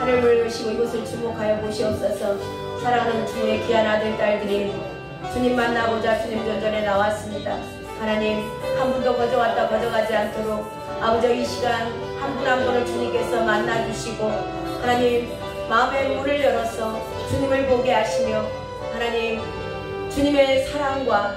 하늘을 여시고 이곳을 주목하여 보시옵소서. 사랑하는 주님의 귀한 아들 딸들이 주님 만나고자 주님 전전에 나왔습니다. 하나님, 한 분도 거저왔다 거저가지 않도록 아버지 이 시간 한 분 한 분을 주님께서 만나주시고 하나님 마음의 문을 열어서 주님을 보게 하시며 하나님 주님의 사랑과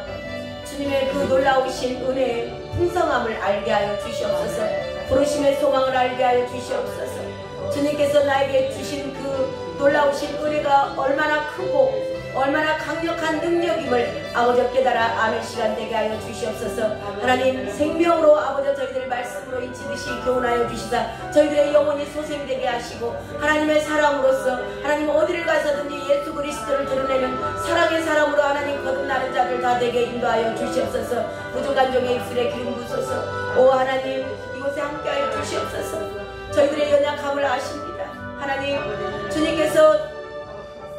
주님의 그 놀라우신 은혜의 풍성함을 알게 하여 주시옵소서. 부르심의 소망을 알게 하여 주시옵소서. 주님께서 나에게 주신 그 놀라우신 은혜가 얼마나 크고 얼마나 강력한 능력임을 아버지 깨달아 아멘 시간 되게 하여 주시옵소서. 하나님 생명으로 아버지 저희들 말씀으로 인치듯이 교훈하여 주시사 저희들의 영혼이 소생되게 하시고 하나님의 사람으로서 하나님 어디를 가서든지 예수 그리스도를 드러내는 사랑의 사람으로 하나님 거듭나는 자들 다 되게 인도하여 주시옵소서. 부족한 종의 입술에 기름 부소서. 오 하나님 이곳에 함께하여 주시옵소서. 저희들의 연약함을 아십니다. 하나님 주님께서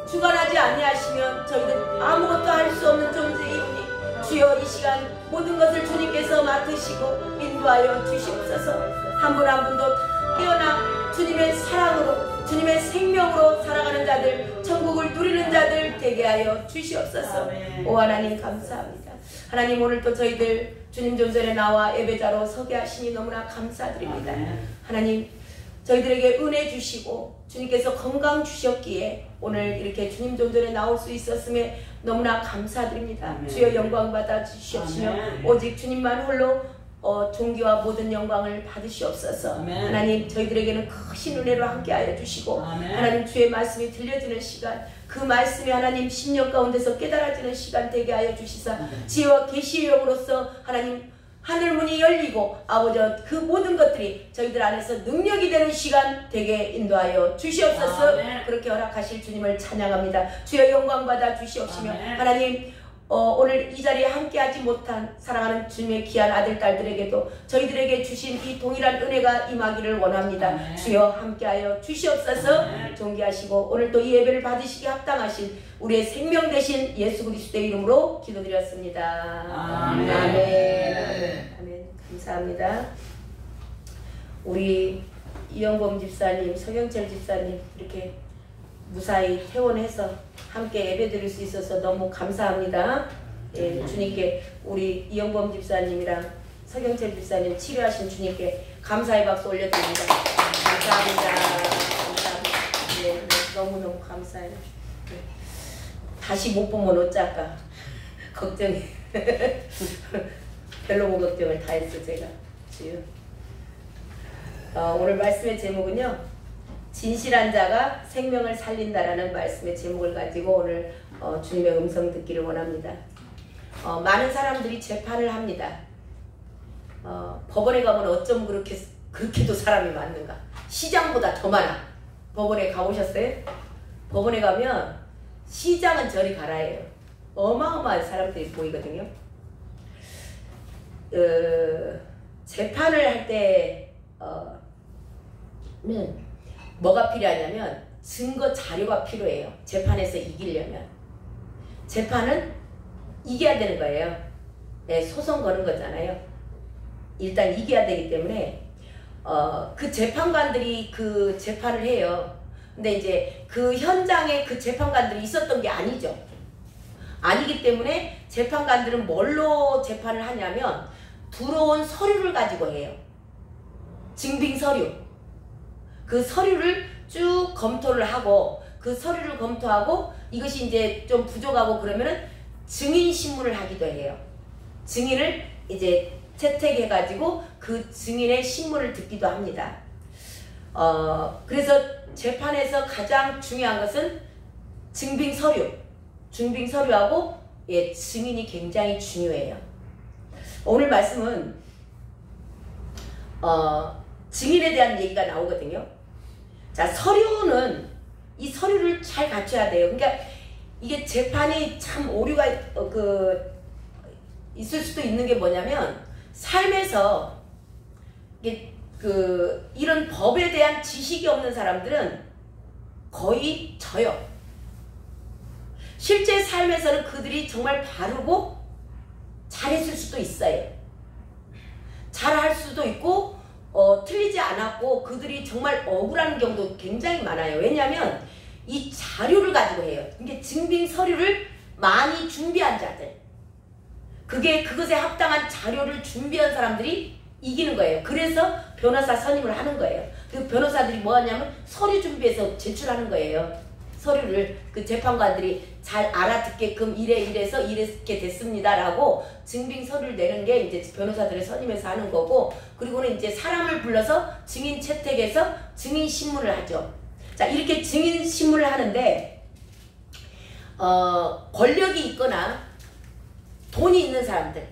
주관하지 아니하시면 저희는 아무것도 할 수 없는 존재이오니 주여 이 시간 모든 것을 주님께서 맡으시고 인도하여 주시옵소서. 한 분 한 분도 깨어나 주님의 사랑으로 주님의 생명으로 살아가는 자들 천국을 누리는 자들 되게 하여 주시옵소서. 오 하나님 감사합니다. 하나님 오늘 또 저희들 주님 존전에 나와 예배자로 서게 하시니 너무나 감사드립니다. 하나님 저희들에게 은혜 주시고 주님께서 건강 주셨기에 오늘 이렇게 주님 존전에 나올 수 있었음에 너무나 감사드립니다. 아멘. 주여 영광 받아 주시옵시며 오직 주님만 홀로 존귀와 모든 영광을 받으시옵소서. 아멘. 하나님 저희들에게는 크신 은혜로 함께하여 주시고 아멘. 하나님 주의 말씀이 들려지는 시간 그 말씀이 하나님 심령 가운데서 깨달아지는 시간 되게 하여 주시사 지혜와 계시의 영으로서 하나님 하늘문이 열리고 아버지 그 모든 것들이 저희들 안에서 능력이 되는 시간 되게 인도하여 주시옵소서. 아멘. 그렇게 허락하실 주님을 찬양합니다. 주여 영광 받아 주시옵시며 아멘. 하나님 오늘 이 자리에 함께하지 못한 사랑하는 주님의 귀한 아들 딸들에게도 저희들에게 주신 이 동일한 은혜가 임하기를 원합니다. 아멘. 주여 함께하여 주시옵소서. 아멘. 존귀하시고 오늘 또 이 예배를 받으시기 합당하신 우리의 생명 되신 예수 그리스도의 이름으로 기도드렸습니다. 아멘. 아멘. 아멘. 감사합니다. 우리 이영범 집사님, 서경철 집사님 이렇게 무사히 퇴원해서 함께 예배드릴 수 있어서 너무 감사합니다. 예, 주님께 우리 이영범 집사님이랑 서경철 집사님 치료하신 주님께 감사의 박수 올려드립니다. 감사합니다. 감사합니다. 예, 너무너무 감사해요. 다시 못 보면 어쩔까 걱정이 별로 걱정을 다 했어 제가 지금. 오늘 말씀의 제목은요 진실한 자가 생명을 살린다라는 말씀의 제목을 가지고 오늘 주님의 음성 듣기를 원합니다. 많은 사람들이 재판을 합니다. 법원에 가면 어쩜 그렇게도 사람이 많는가. 시장보다 더 많아. 법원에 가보셨어요? 법원에 가면 시장은 저리 가라예요. 어마어마한 사람들이 보이거든요. 재판을 할 때는 뭐가 필요하냐면 증거 자료가 필요해요. 재판에서 이기려면. 재판은 이겨야 되는 거예요. 네, 소송 거는 거잖아요. 일단 이겨야 되기 때문에 그 재판관들이 그 재판을 해요. 근데 이제 그 현장에 그 재판관들이 있었던 게 아니죠. 아니기 때문에 재판관들은 뭘로 재판을 하냐면 들어온 서류를 가지고 해요. 증빙 서류. 그 서류를 쭉 검토를 하고 그 서류를 검토하고 이것이 이제 좀 부족하고 그러면은 증인 신문을 하기도 해요. 증인을 이제 채택해가지고 그 증인의 신문을 듣기도 합니다. 그래서 재판에서 가장 중요한 것은 증빙 서류. 증빙 서류하고 예, 증인이 굉장히 중요해요. 오늘 말씀은 증인에 대한 얘기가 나오거든요. 자, 서류는 이 서류를 잘 갖춰야 돼요. 그러니까 이게 재판이 참 오류가 있을 수도 있는 게 뭐냐면 삶에서 이게 이런 법에 대한 지식이 없는 사람들은 거의 져요. 실제 삶에서는 그들이 정말 바르고 잘했을 수도 있어요. 잘할 수도 있고 틀리지 않았고 그들이 정말 억울한 경우도 굉장히 많아요. 왜냐하면 이 자료를 가지고 해요. 이게 증빙 서류를 많이 준비한 자들, 그것에 합당한 자료를 준비한 사람들이 이기는 거예요. 그래서 변호사 선임을 하는 거예요. 그 변호사들이 뭐 하냐면 서류 준비해서 제출하는 거예요. 서류를 그 재판관들이 잘 알아듣게끔 이래서 이렇게 됐습니다라고 증빙 서류를 내는 게 이제 변호사들을 선임해서 하는 거고, 그리고는 이제 사람을 불러서 증인 채택해서 증인 신문을 하죠. 자, 이렇게 증인 신문을 하는데 권력이 있거나 돈이 있는 사람들,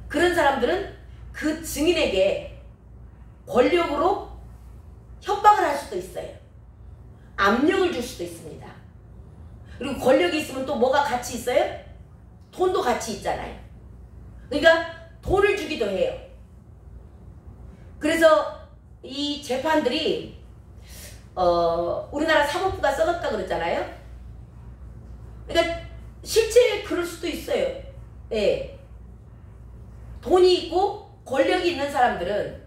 그런 사람들은 그 증인에게 권력으로 협박을 할 수도 있어요. 압력을 줄 수도 있습니다. 그리고 권력이 있으면 또 뭐가 같이 있어요? 돈도 같이 있잖아요. 그러니까 돈을 주기도 해요. 그래서 이 재판들이 우리나라 사법부가 썩었다 그랬잖아요. 그러니까 실제 그럴 수도 있어요. 예. 돈이 있고 권력이 있는 사람들은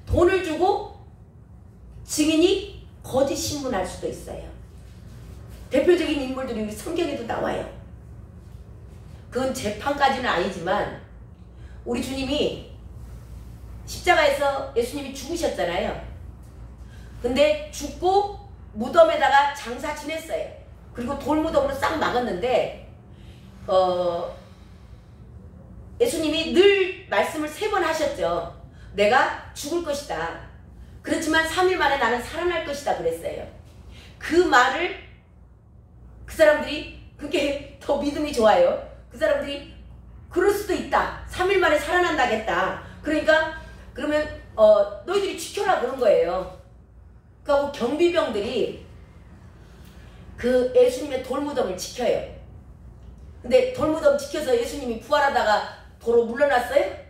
돈을 주고 증인이 거짓 신문할 수도 있어요. 대표적인 인물들이 우리 성경에도 나와요. 그건 재판까지는 아니지만 우리 주님이 십자가에서 예수님이 죽으셨잖아요. 근데 죽고 무덤에다가 장사 지냈어요. 그리고 돌무덤으로 싹 막았는데 예수님이 늘 말씀을 3번 하셨죠. 내가 죽을 것이다. 그렇지만 3일 만에 나는 살아날 것이다 그랬어요. 그 말을 그 사람들이, 그게 더 믿음이 좋아요. 그 사람들이 그럴 수도 있다. 3일 만에 살아난다겠다. 그러니까 그러면 너희들이 지켜라 그런 거예요. 그리고 경비병들이 그 예수님의 돌무덤을 지켜요. 근데 돌무덤 지켜서 예수님이 부활하다가 도로 물러났어요?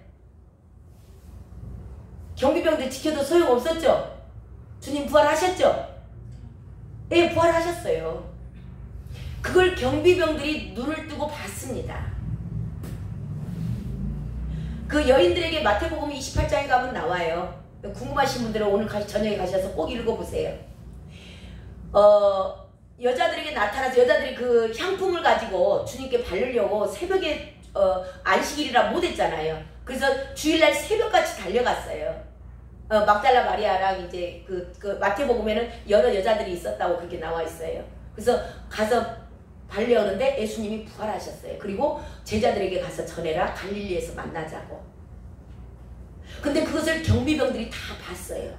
경비병들 지켜도 소용없었죠? 주님 부활하셨죠? 예, 부활하셨어요. 그걸 경비병들이 눈을 뜨고 봤습니다. 그 여인들에게 마태복음 28장에 가면 나와요. 궁금하신 분들은 오늘 저녁에 가셔서 꼭 읽어보세요. 여자들에게 나타나서 여자들이 그 향품을 가지고 주님께 바르려고 새벽에 안식일이라 못했잖아요. 그래서 주일날 새벽같이 달려갔어요. 막달라 마리아랑 이제 그 마태복음에는 여러 여자들이 있었다고 그렇게 나와 있어요. 그래서 가서 발려오는데 예수님이 부활하셨어요. 그리고 제자들에게 가서 전해라. 갈릴리에서 만나자고. 근데 그것을 경비병들이 다 봤어요.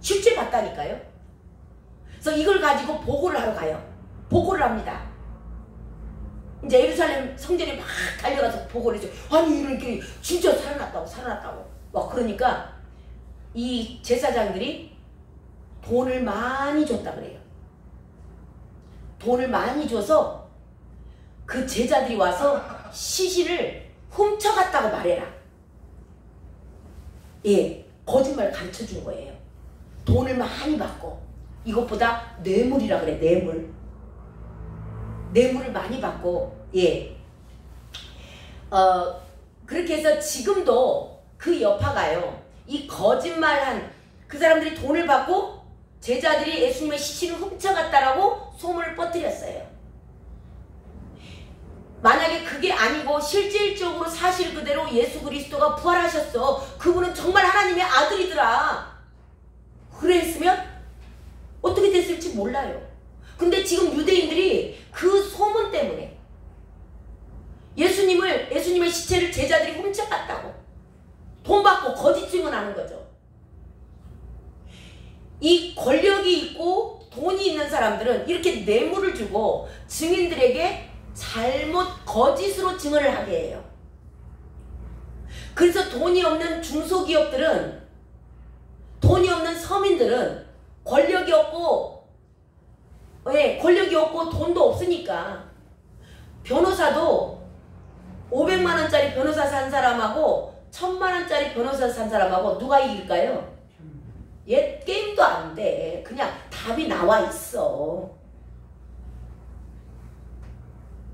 실제 봤다니까요. 그래서 이걸 가지고 보고를 하러 가요. 보고를 합니다. 이제 예루살렘 성전에 막 달려가서 보고를 해줘. 아니 이렇게 진짜 살아났다고 막 그러니까 이 제사장들이 돈을 많이 줬다 그래요. 돈을 많이 줘서 그 제자들이 와서 시신을 훔쳐갔다고 말해라. 예, 거짓말 가르쳐 준 거예요. 돈을 많이 받고, 이것보다 뇌물이라 그래. 뇌물을 많이 받고, 예. 그렇게 해서 지금도 그 여파가요. 이 거짓말한 그 사람들이 돈을 받고 제자들이 예수님의 시신을 훔쳐갔다라고 소문을 퍼뜨렸어요. 만약에 그게 아니고 실질적으로 사실 그대로 예수 그리스도가 부활하셨어. 그분은 정말 하나님의 아들이더라. 그랬으면 어떻게 됐을지 몰라요. 근데 지금 유대인들이 그 소문 때문에 예수님의 시체를 제자들이 훔쳐갔다고 돈 받고 거짓 증언하는 거죠. 이 권력이 있고 돈이 있는 사람들은 이렇게 뇌물을 주고 증인들에게 거짓으로 증언을 하게 해요. 그래서 돈이 없는 중소기업들은, 돈이 없는 서민들은 권력이 없고 돈도 없으니까 변호사도 500만원짜리 변호사 산 사람하고 1000만원짜리 변호사 산 사람하고 누가 이길까요? 얘 게임도 안 돼. 그냥 답이 나와 있어.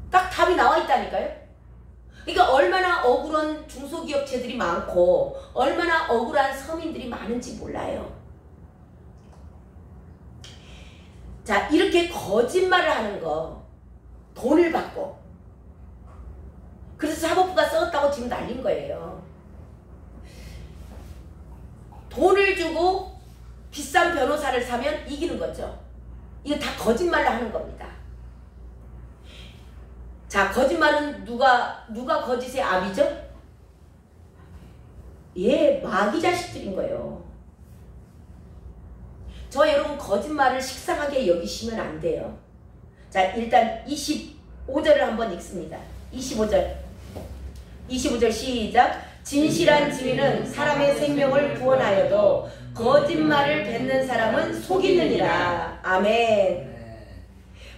딱 답이 나와 있다니까요. 그러니까 얼마나 억울한 중소기업체들이 많고 얼마나 억울한 서민들이 많은지 몰라요. 자, 이렇게 거짓말을 하는 거, 돈을 받고, 그래서 사법부가 썼다고 지금 난린 거예요. 돈을 주고 비싼 변호사를 사면 이기는 거죠. 이거 다 거짓말을 하는 겁니다. 자, 거짓말은 누가 거짓의 압이죠? 예, 마귀 자식들인 거예요. 저 여러분 거짓말을 식상하게 여기시면 안 돼요. 자, 일단 25절을 한번 읽습니다. 25절 시작. 진실한 증인은 사람의 생명을 구원하여도 거짓말을 뱉는 사람은 속이느니라. 아멘.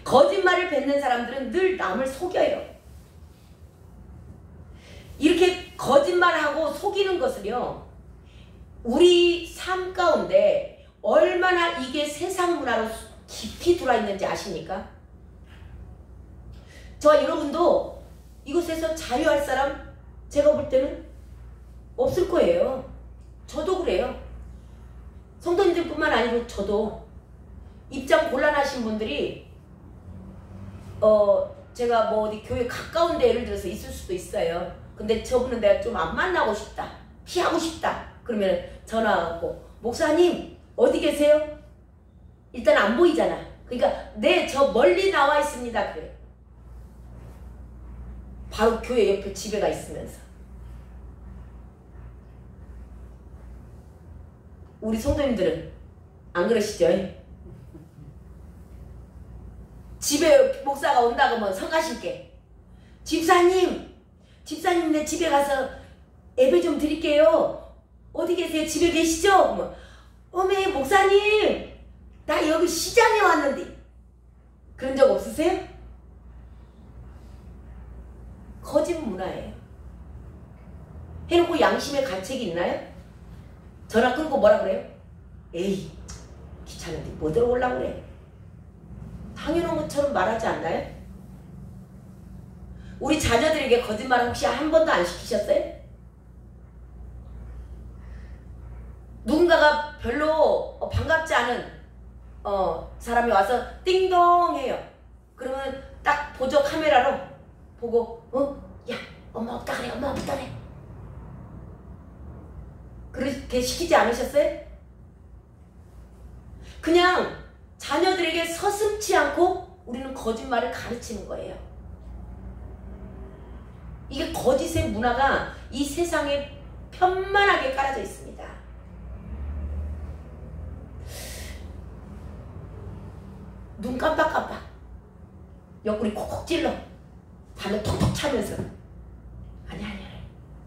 거짓말을 뱉는 사람들은 늘 남을 속여요. 이렇게 거짓말하고 속이는 것은요, 우리 삶 가운데 얼마나 이게 세상 문화로 깊이 들어있는지 아십니까? 저 여러분도 이곳에서 자유할 사람 제가 볼 때는 없을 거예요. 저도 그래요. 성도님들뿐만 아니고 저도 입장 곤란하신 분들이 제가 뭐 어디 교회 가까운 데 예를 들어서 있을 수도 있어요. 근데 저분은 내가 좀 안 만나고 싶다, 피하고 싶다, 그러면 전화하고 목사님 어디 계세요? 일단 안 보이잖아. 그러니까 네, 저 멀리 나와 있습니다. 그래. 바로 교회 옆에 집에가 있으면서. 우리 성도님들은 안 그러시죠? 집에 목사가 온다 그러면 성가신께 집사님 내 집에 가서 예배 좀 드릴게요. 어디 계세요? 집에 계시죠? 그러면 어메 목사님 나 여기 시장에 왔는데. 그런 적 없으세요? 거짓 문화예요. 해놓고 양심의 가책이 있나요? 전화 끊고 뭐라 그래요? 에이 귀찮은데 뭐 들어오려고 그래. 당연한 것처럼 말하지 않나요? 우리 자녀들에게 거짓말 혹시 한 번도 안 시키셨어요? 누군가가 별로 반갑지 않은 사람이 와서 띵동 해요. 그러면 딱 보조 카메라로 보고 야 엄마 없다 그래, 엄마 없다 그래. 그렇게 시키지 않으셨어요? 그냥 자녀들에게 서슴지 않고 우리는 거짓말을 가르치는 거예요. 이게 거짓의 문화가 이 세상에 편만하게 깔아져 있습니다. 눈 깜빡깜빡, 옆구리 콕콕 찔러, 발로 톡톡 차면서 아니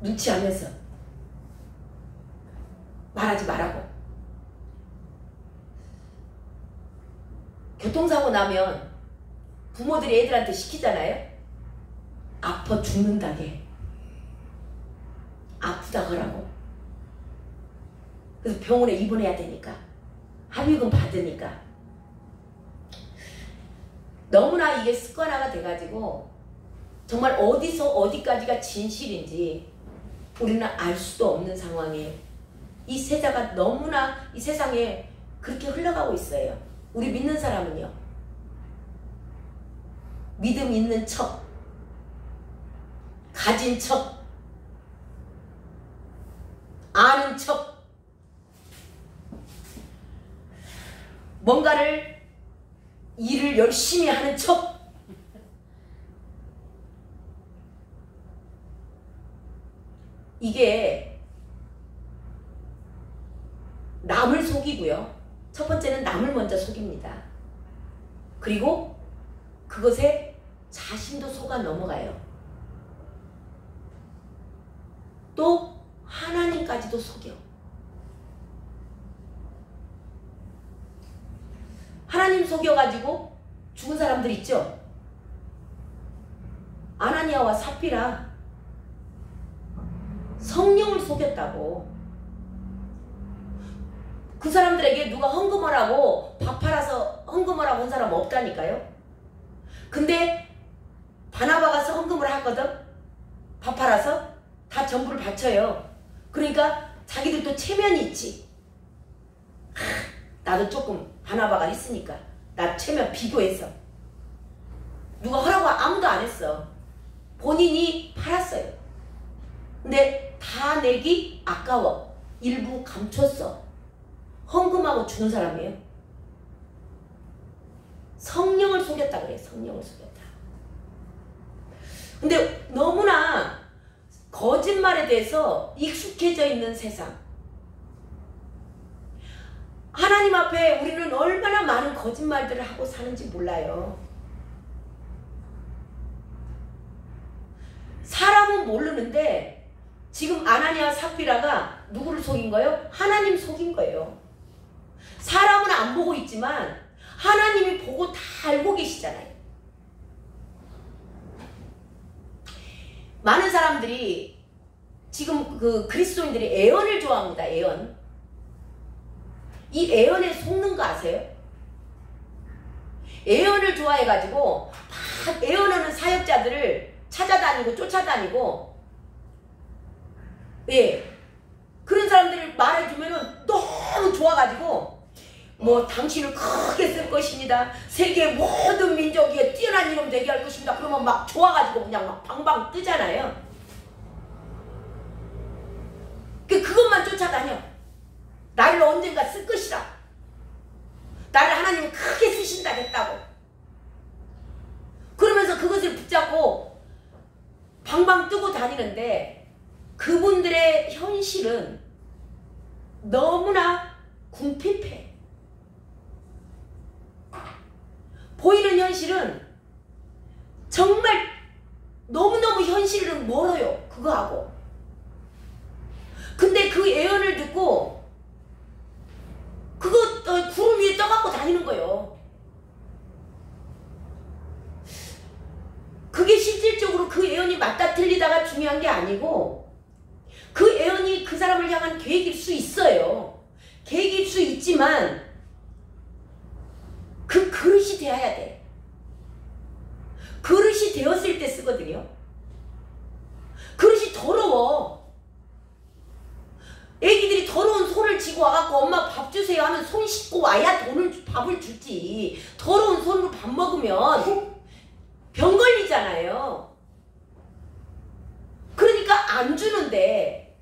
눈치 하면서 말하지 말라고. 교통사고 나면 부모들이 애들한테 시키잖아요. 아파 죽는다게, 아프다 그러고. 그래서 병원에 입원해야 되니까, 합의금 받으니까. 너무나 이게 습관화가 돼가지고 정말 어디서 어디까지가 진실인지 우리는 알 수도 없는 상황에 이 세자가 너무나 이 세상에 그렇게 흘러가고 있어요. 우리 믿는 사람은요, 믿음 있는 척, 가진 척, 아는 척, 뭔가를 일을 열심히 하는 척, 이게 남을 속이고요. 첫 번째는 남을 먼저 속입니다. 그리고 그것에 자신도 속아 넘어가요. 또 하나님까지도 속여. 하나님 속여가지고 죽은 사람들 있죠? 아나니아와 삽비라 성령을 속였다고. 그 사람들에게 누가 헌금하라고 밥 팔아서 헌금하라고 한 사람 없다니까요. 근데 바나바가 헌금을 하거든. 밥 팔아서 다 전부를 바쳐요. 그러니까 자기들도 체면이 있지. 나도 조금 하나바가 했으니까 나 체면 비교해서 누가 하라고 아무도 안 했어. 본인이 팔았어요. 근데 다 내기 아까워. 일부 감췄어. 헌금하고 주는 사람이에요. 성령을 속였다 그래. 성령을 속였다. 근데 너무나 거짓말에 대해서 익숙해져 있는 세상. 하나님 앞에 우리는 얼마나 많은 거짓말들을 하고 사는지 몰라요. 사람은 모르는데 지금 아나니아 삽비라가 누구를 속인 거예요? 하나님 속인 거예요. 사람은 안 보고 있지만 하나님이 보고 다 알고 계시잖아요. 많은 사람들이 지금 그 그리스도인들이 애언을 좋아합니다. 애언. 이 애언에 속는 거 아세요? 애언을 좋아해가지고 막 애언하는 사역자들을 찾아다니고 쫓아다니고, 예, 그런 사람들을 말해주면은 너무 좋아가지고 뭐 당신을 크게 쓸 것입니다. 세계 모든 민족 위에 뛰어난 이름 되게 할 것입니다. 그러면 막 좋아가지고 그냥 막 방방 뜨잖아요. 그것만 쫓아다녀. 나를 언젠가 쓸 것이라. 나를 하나님이 크게 쓰신다 했다고. 그러면서 그것을 붙잡고 방방 뜨고 다니는데 그분들의 현실은 너무나 궁핍해. 보이는 현실은 정말 너무너무 현실은 멀어요. 그거하고. 근데 그 예언을 듣고 그거 구름 위에 떠갖고 다니는 거예요. 그게 실질적으로 그 예언이 맞다 틀리다가 중요한 게 아니고 그 예언이 그 사람을 향한 계획일 수 있어요. 계획일 수 있지만 그 그릇이 되어야 돼. 그릇이 되었을 때 쓰거든요. 그릇이 더러워. 애기들이 더러운 손을 쥐고 와갖고 엄마 밥 주세요 하면 손 씻고 와야 밥을 주지. 더러운 손으로 밥 먹으면 병 걸리잖아요. 그러니까 안 주는데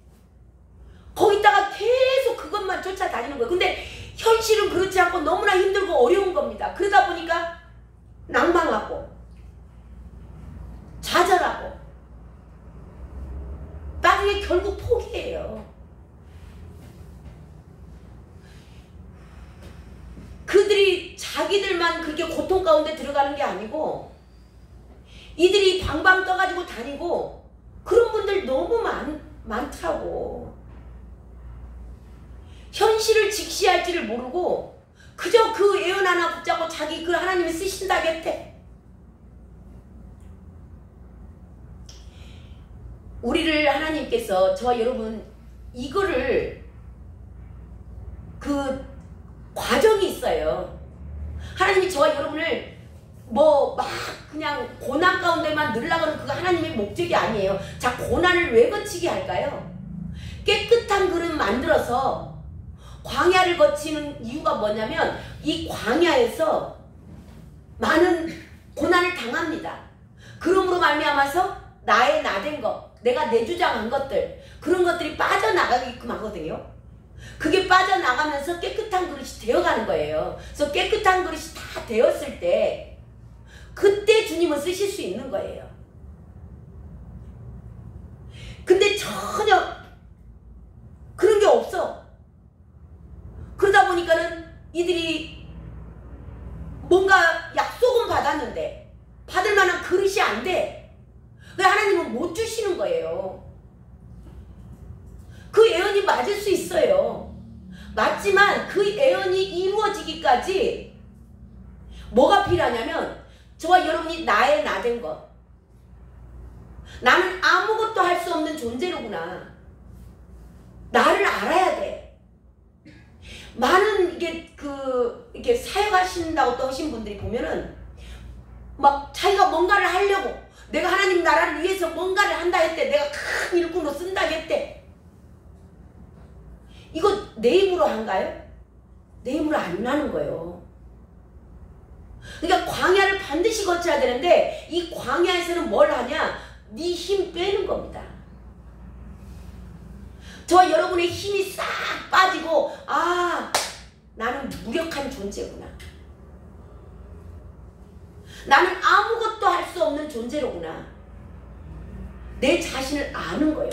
거기다가 계속 그것만 쫓아다니는 거예요. 근데 현실은 그렇지 않고 너무나 힘들고 어려운 겁니다. 그러다 보니까 낭망하고 좌절하고 나중에 결국 포기해요. 그들이 자기들만 그렇게 고통 가운데 들어가는 게 아니고 이들이 방방 떠가지고 다니고 그런 분들 너무 많더라고. 현실을 직시할지를 모르고 그저 그 예언 하나 붙잡고 자기 그 하나님이 쓰신다겠대. 우리를 하나님께서 저와 여러분 이거를 그 과정이 있어요. 하나님이 저와 여러분을 뭐 막 그냥 고난 가운데만 늘어가는 그거 하나님의 목적이 아니에요. 자, 고난을 왜 거치게 할까요? 깨끗한 그릇 만들어서 광야를 거치는 이유가 뭐냐면 이 광야에서 많은 고난을 당합니다. 그러므로 말미암아서 나의 나된 것, 내가 내주장한 것들, 그런 것들이 빠져나가게끔 하거든요. 그게 빠져나가면서 깨끗한 그릇이 되어가는 거예요. 그래서 깨끗한 그릇이 다 되었을 때 그때 주님은 쓰실 수 있는 거예요. 근데 전혀 그런 게 없어. 그러다 보니까는 이들이 뭔가 약속은 받았는데 받을 만한 그릇이 안 돼. 왜 하나님은 못 주시는 거예요. 그 예언이 맞을 수 있어요. 맞지만 그 예언이 이루어지기까지 뭐가 필요하냐면 저와 여러분이 나의 나된 것. 나는 아무것도 할 수 없는 존재로구나. 나를 알아야 돼. 많은 이렇게 사역하신다고 또 하신 분들이 보면은 막 자기가 뭔가를 하려고 내가 하나님 나라를 위해서 뭔가를 한다 했대. 내가 큰 일꾼으로 쓴다 했대. 이거 내 힘으로 한가요? 내 힘으로 안 나는 거예요. 그러니까 광야를 반드시 거쳐야 되는데 이 광야에서는 뭘 하냐? 네 힘 빼는 겁니다. 저와 여러분의 힘이 싹 빠지고 아, 나는 무력한 존재구나. 나는 아무것도 할 수 없는 존재로구나. 내 자신을 아는 거예요.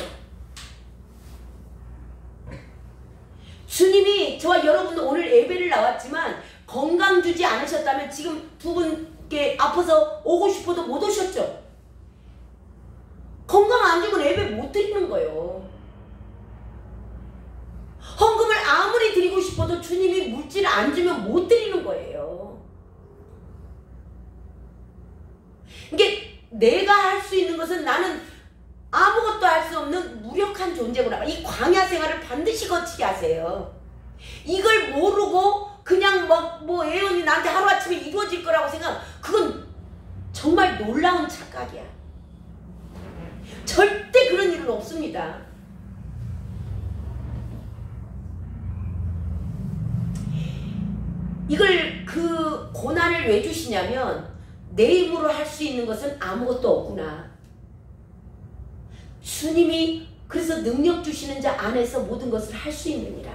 주님이 저와 여러분 오늘 예배를 나왔지만 건강 주지 않으셨다면 지금 두 분께 아파서 오고 싶어도 못 오셨죠? 건강 안 주고 예배 못 드리는 거예요. 헌금을 아무리 드리고 싶어도 주님이 물질을 안 주면 못 드리는 거예요. 이게 내가 할 수 있는 것은 나는 아무것도 할 수 없는 무력한 존재구나. 이 광야 생활을 반드시 거치게 하세요. 이걸 모르고 그냥 뭐 예언이 나한테 하루아침에 이루어질 거라고 생각, 그건 정말 놀라운 착각이야. 절대 그런 일은 없습니다. 이걸 그 고난을 왜 주시냐면 내 힘으로 할 수 있는 것은 아무것도 없구나. 주님이 그래서 능력 주시는 자 안에서 모든 것을 할 수 있느니라.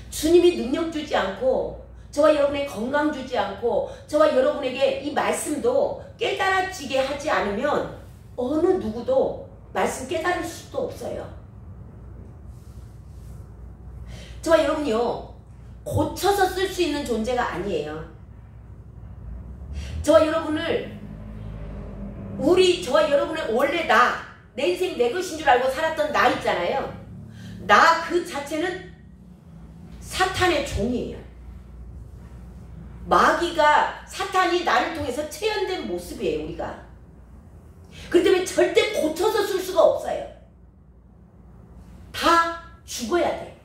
주님이 능력 주지 않고 저와 여러분의 건강 주지 않고 저와 여러분에게 이 말씀도 깨달아지게 하지 않으면 어느 누구도 말씀 깨달을 수도 없어요. 저와 여러분이요, 고쳐서 쓸 수 있는 존재가 아니에요. 저와 여러분을, 저와 여러분의 원래 내 인생 내 것인 줄 알고 살았던 나 있잖아요. 나 그 자체는 사탄의 종이에요. 마귀가, 사탄이 나를 통해서 체현된 모습이에요, 우리가. 그렇기 때문에 절대 고쳐서 쓸 수가 없어요. 다 죽어야 돼.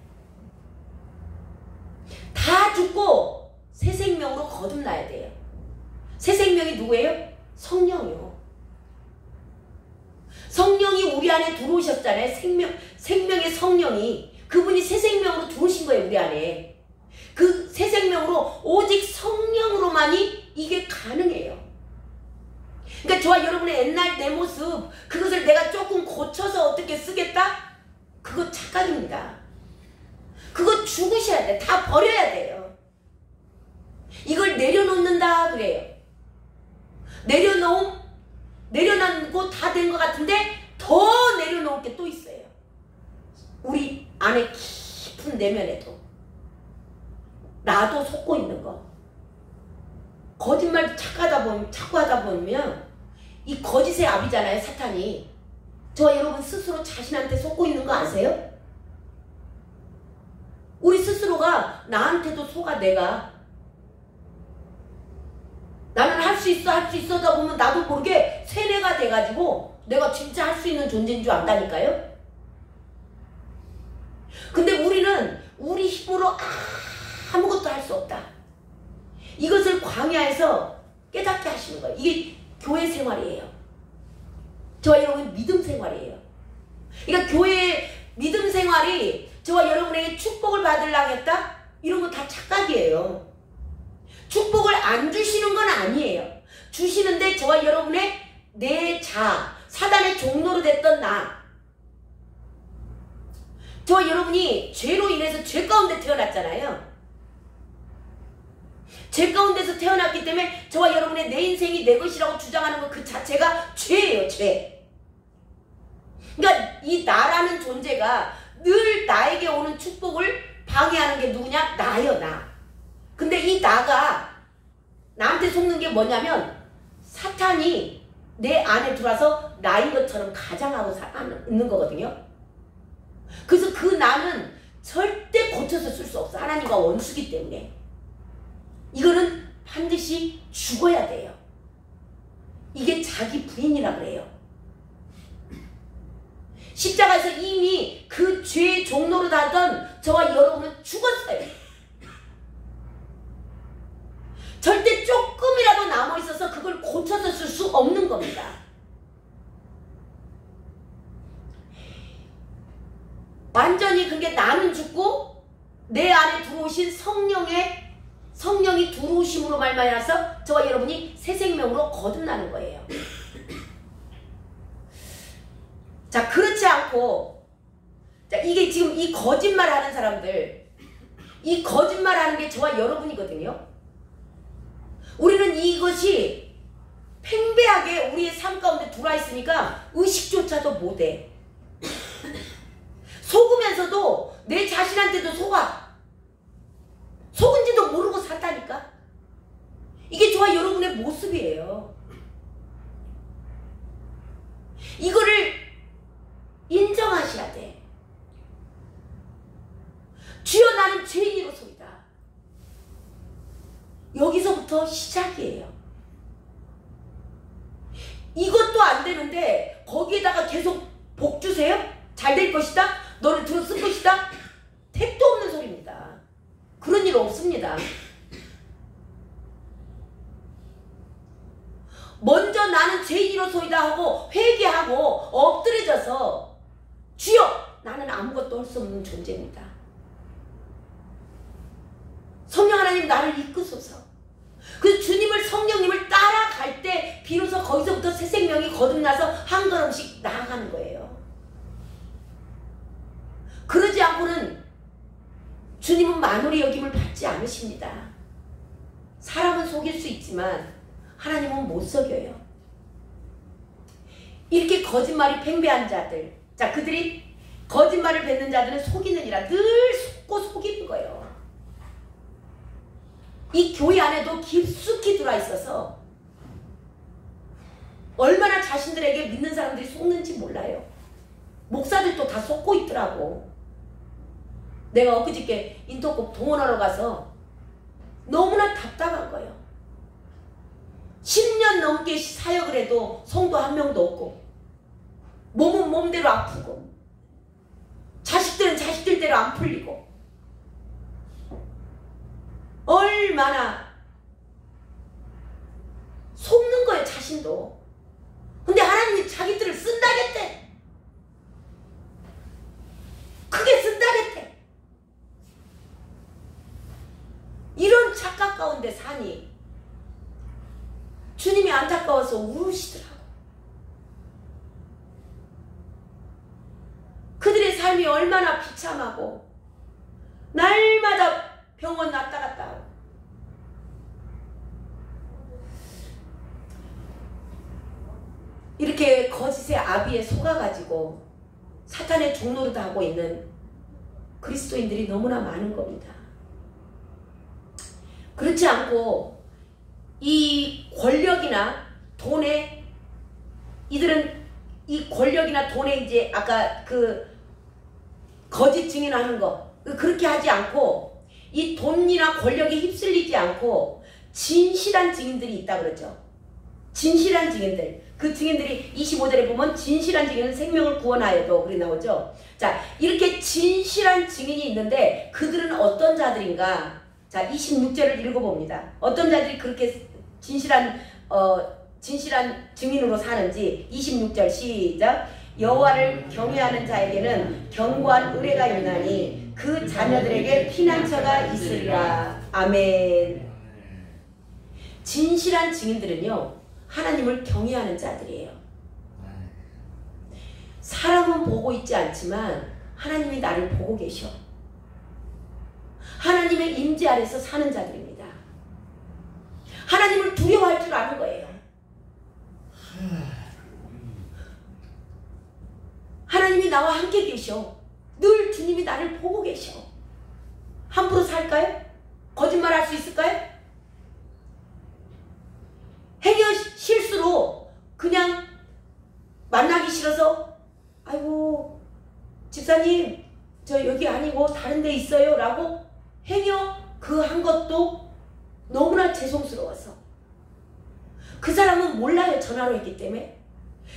다 죽고 새 생명으로 거듭나야 돼요. 새 생명이 누구예요? 성령이요. 성령이 우리 안에 들어오셨잖아요. 생명의 성령이. 그분이 새 생명으로 들어오신 거예요, 우리 안에. 그 새 생명으로 오직 성령으로만이 이게 가능해요. 그러니까 저와 여러분의 옛날 내 모습, 그것을 내가 조금 고쳐서 어떻게 쓰겠다? 그거 착각입니다. 그거 죽으셔야 돼. 다 버려야 돼요. 이걸 내려놓는다 그래요. 내려놓고 다 된 것 같은데 더 내려놓을 게 또 있어요. 우리 안에 깊은 내면에도 나도 속고 있는 거. 거짓말 자꾸 하다 보면 이 거짓의 압이잖아요, 사탄이. 저와 여러분 스스로 자신한테 속고 있는 거 아세요? 우리 스스로가 나한테도 속아. 나는 할 수 있어다 보면 나도 모르게 세뇌가 돼가지고 내가 진짜 할 수 있는 존재인 줄 안다니까요. 근데 우리는 우리 힘으로 아무것도 할 수 없다. 이것을 광야에서 깨닫게 하시는 거예요. 이게 교회 생활이에요. 저와 여러분 믿음 생활이에요. 그러니까 교회의 믿음 생활이 저와 여러분에게 축복을 받으려고 했다? 이런 거 다 착각이에요. 축복을 안 주시는 건 아니에요. 주시는데 저와 여러분의 내 사단의 종로로 됐던 저와 여러분이 죄로 인해서 죄 가운데 태어났잖아요. 죄 가운데서 태어났기 때문에 저와 여러분의 내 인생이 내 것이라고 주장하는 것 그 자체가 죄예요, 죄. 그러니까 이 나라는 존재가 늘 나에게 오는 축복을 방해하는 게 누구냐? 나예요, 나. 근데 이 나가 나한테 속는 게 뭐냐면 사탄이 내 안에 들어와서 나인 것처럼 가장하고 있는 거거든요. 그래서 그 나는 절대 고쳐서 쓸 수 없어. 하나님과 원수기 때문에. 이거는 반드시 죽어야 돼요. 이게 자기 부인이라 그래요. 십자가에서 이미 그 죄의 종로로 다던 저와 여러분은 죽었어요. 절대 조금이라도 남아있어서 그걸 고쳐서 쓸 수 없는 겁니다. 완전히 그게 나는 죽고 내 안에 들어오신 성령이 들어오심으로 말미암아서 저와 여러분이 새 생명으로 거듭나는 거예요. 자, 그렇지 않고, 자, 이게 지금 이 거짓말 하는 사람들, 이 거짓말 하는 게 저와 여러분이거든요. 우리는 이것이 팽배하게 우리의 삶 가운데 들어와 있으니까 의식조차도 못해. 속으면서도 내 자신한테도 속아. 속은지도 모르고 산다니까. 이게 저와 여러분의 모습이에요. 이거를 인정하셔야 돼. 주여 나는 죄인이로소이다. 여기서부터 시작이에요. 이것도 안 되는데 거기에다가 계속 복 주세요? 잘 될 것이다? 너를 들어 쓸 것이다? 택도 없는 소리입니다. 그런 일 없습니다. 먼저 나는 죄인이로소이다 하고 회개하고 엎드려져서 주여 나는 아무것도 할 수 없는 존재입니다. 성령 하나님 나를 이끄소서. 그 주님을 성령님을 따라갈 때 비로소 거기서부터 새 생명이 거듭나서 한 걸음씩 나아가는 거예요. 그러지 않고는 주님은 만홀의 여김을 받지 않으십니다. 사람은 속일 수 있지만 하나님은 못 속여요. 이렇게 거짓말이 팽배한 자들, 자, 그들이 거짓말을 뱉는 자들은 속이느니라. 늘 속고 속이는 거예요. 이 교회 안에도 깊숙이 들어와 있어서 얼마나 자신들에게 믿는 사람들이 속는지 몰라요. 목사들도 다 속고 있더라고. 내가 엊그저께 인터컵 동원하러 가서 너무나 답답한 거예요. 10년 넘게 사역을 해도 성도 한 명도 없고, 몸은 몸대로 아프고, 자식들은 자식들대로 안 풀리고, 얼마나 속는 거예요, 자신도. 근데 하나님이 자기들을 쓴다겠대. 크게 쓴다겠대. 이런 착각 가운데 사니 주님이 안타까워서 우시더라고. 그들의 삶이 얼마나 비참하고 날마다 병원 왔다 갔다 하고. 이렇게 거짓의 아비에 속아가지고 사탄의 종노릇 하고 있는 그리스도인들이 너무나 많은 겁니다. 그렇지 않고 이 권력이나 돈에, 이들은 이 권력이나 돈에 이제 아까 그 거짓 증인하는 거 그렇게 하지 않고, 이 돈이나 권력에 휩쓸리지 않고 진실한 증인들이 있다 그러죠. 진실한 증인들. 그 증인들이 25절에 보면 진실한 증인은 생명을 구원하여도 그리 나오죠. 자, 이렇게 진실한 증인이 있는데 그들은 어떤 자들인가? 자, 26절을 읽어봅니다. 어떤 자들이 그렇게 진실한 증인으로 사는지. 26절 시작. 여호와를 경외하는 자에게는 견고한 의뢰가 있나니 그 자녀들에게 피난처가 있으리라. 아멘. 진실한 증인들은요, 하나님을 경외하는 자들이에요. 사람은 보고 있지 않지만 하나님이 나를 보고 계셔. 하나님의 임재 아래서 사는 자들입니다. 하나님을 두려워할 줄 아는 거예요. 하나님이 나와 함께 계셔. 늘 주님이 나를 보고 계셔. 함부로 살까요? 거짓말 할 수 있을까요? 행여 실수로 그냥 만나기 싫어서 아이고 집사님 저 여기 아니고 다른 데 있어요 라고 행여 그 한 것도 너무나 죄송스러워서. 그 사람은 몰라요, 전화로 했기 때문에.